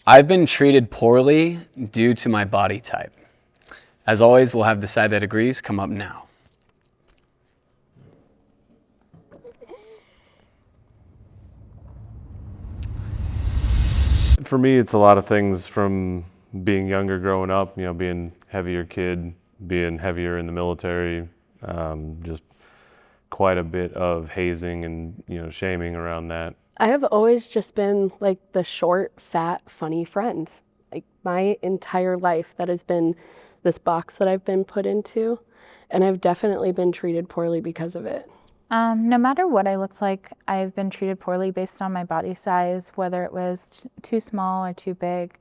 I've been treated poorly due to my body type. As always, we'll have the side that agrees come up now. For me, it's a lot of things from being younger growing up, being heavier kid, being heavier in the military, just quite a bit of hazing and, shaming around that. I have always just been like the short, fat, funny friend. Like my entire life, that has been this box that I've been put into, and I've definitely been treated poorly because of it. No matter what I looked like, I've been treated poorly based on my body size, whether it was too small or too big,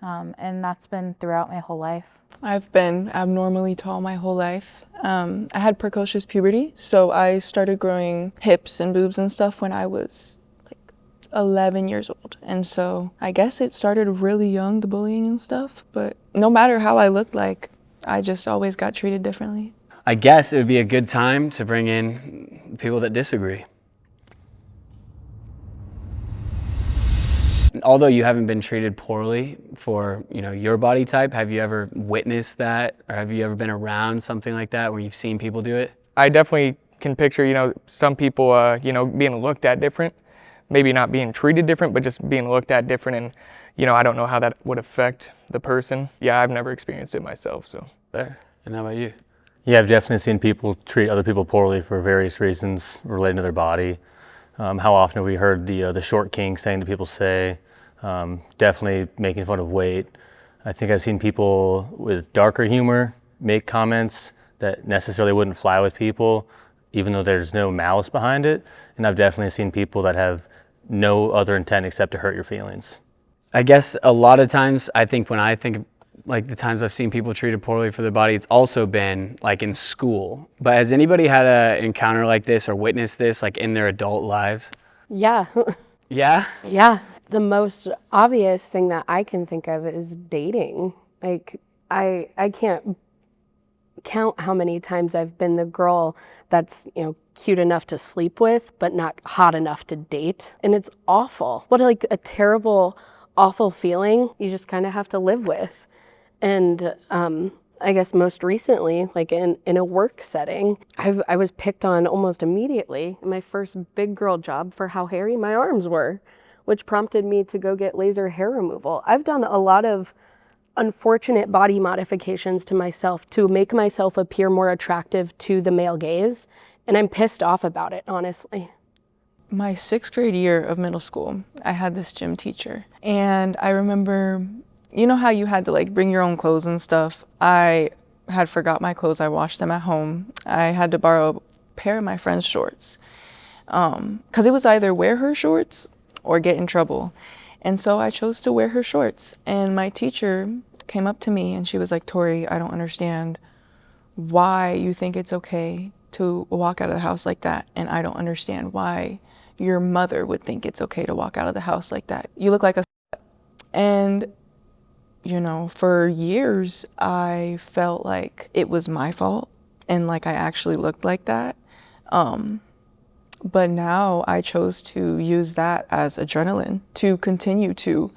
and that's been throughout my whole life. I've been abnormally tall my whole life. I had precocious puberty, so I started growing hips and boobs and stuff when I was 11 years old. And so I guess it started really young, the bullying and stuff, but no matter how I looked like, I just always got treated differently. I guess it would be a good time to bring in people that disagree. Although you haven't been treated poorly for, your body type, have you ever witnessed that? Or have you ever been around something like that where you've seen people do it? I definitely can picture, some people, being looked at different. Maybe not being treated different, but just being looked at different. And, I don't know how that would affect the person. Yeah, I've never experienced it myself, so. There. And how about you? Yeah, I've definitely seen people treat other people poorly for various reasons relating to their body. How often have we heard the short king saying that people say, definitely making fun of weight. I think I've seen people with darker humor make comments that necessarily wouldn't fly with people, even though there's no malice behind it. And I've definitely seen people that have no other intent except to hurt your feelings. I guess a lot of times, I think when I think the times I've seen people treated poorly for their body, it's also been in school. But has anybody had an encounter like this or witnessed this in their adult lives? Yeah. Yeah? Yeah. The most obvious thing that I can think of is dating. I can't count how many times I've been the girl that's, cute enough to sleep with, but not hot enough to date. And it's awful. What a terrible, awful feeling you just kind of have to live with. And I guess most recently, in a work setting, I was picked on almost immediately in my first big girl job for how hairy my arms were, which prompted me to go get laser hair removal. I've done a lot of unfortunate body modifications to myself to make myself appear more attractive to the male gaze, and I'm pissed off about it, honestly. My 6th grade year of middle school, I had this gym teacher, and I remember, how you had to bring your own clothes and stuff? I had forgot my clothes. I washed them at home. I had to borrow a pair of my friend's shorts, because it was either wear her shorts or get in trouble. And so I chose to wear her shorts. And my teacher came up to me and she was like, "Torrey, I don't understand why you think it's okay to walk out of the house like that. And I don't understand why your mother would think it's okay to walk out of the house like that. You look like a." And, for years, I felt like it was my fault and I actually looked like that. But now I chose to use that as adrenaline to continue to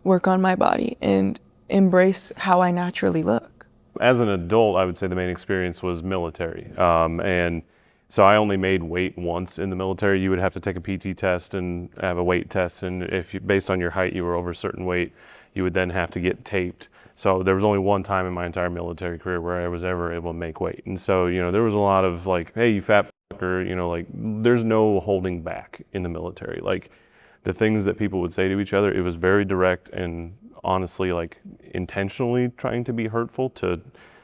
work on my body and embrace how I naturally look. As an adult, I would say the main experience was military. And so I only made weight once in the military. You would have to take a PT test and have a weight test. And if based on your height, you were over a certain weight, you would then have to get taped. So there was only one time in my entire military career where I was ever able to make weight. And so, there was a lot of hey, you fat fucker, there's no holding back in the military. The things that people would say to each other, it was very direct and honestly, intentionally trying to be hurtful to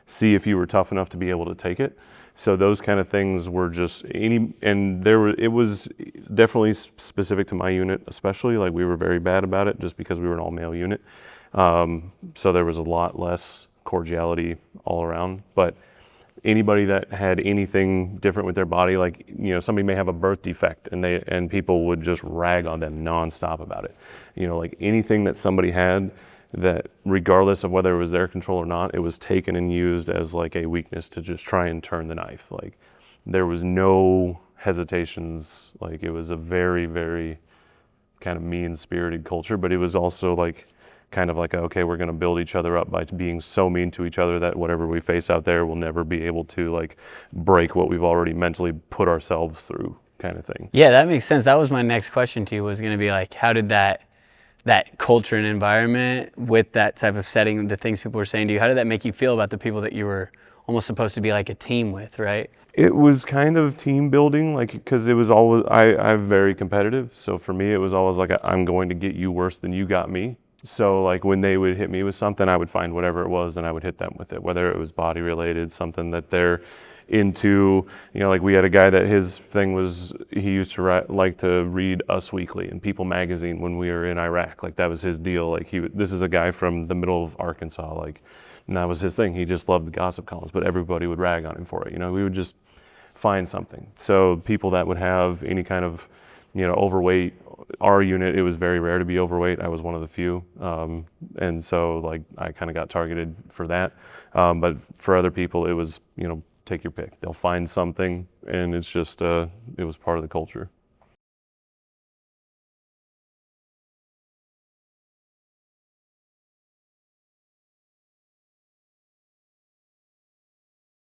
see if you were tough enough to be able to take it. So those kind of things were just it was definitely specific to my unit, especially we were very bad about it just because we were an all male unit. So there was a lot less cordiality all around, but anybody that had anything different with their body, somebody may have a birth defect and people would just rag on them nonstop about it. Anything that somebody had that regardless of whether it was their control or not, it was taken and used as a weakness to just try and turn the knife. There was no hesitations. It was a very, very kind of mean-spirited culture, but it was also kind of like, okay, we're going to build each other up by being so mean to each other that whatever we face out there will never be able to like break what we've already mentally put ourselves through, kind of thing. Yeah, that makes sense. That was my next question to you, was going to be like, how did that culture and environment with that type of setting, the things people were saying to you, how did that make you feel about the people that you were almost supposed to be like a team with, right? It was kind of team building, like, because it was always, I'm very competitive. So for me, it was always like, I'm going to get you worse than you got me. So like when they would hit me with something, I would find whatever it was and I would hit them with it, whether it was body related, something that they're into. You know, like we had a guy that his thing was, he used to like to read Us Weekly and People magazine when we were in Iraq. Like that was his deal. Like this is a guy from the middle of Arkansas, like, and that was his thing. He just loved the gossip columns, but everybody would rag on him for it. You know, we would just find something. So people that would have any kind of, you know, overweight, our unit, it was very rare to be overweight. I was one of the few. And so like I kind of got targeted for that. But for other people, it was, you know, take your pick. They'll find something, and it's just, it was part of the culture.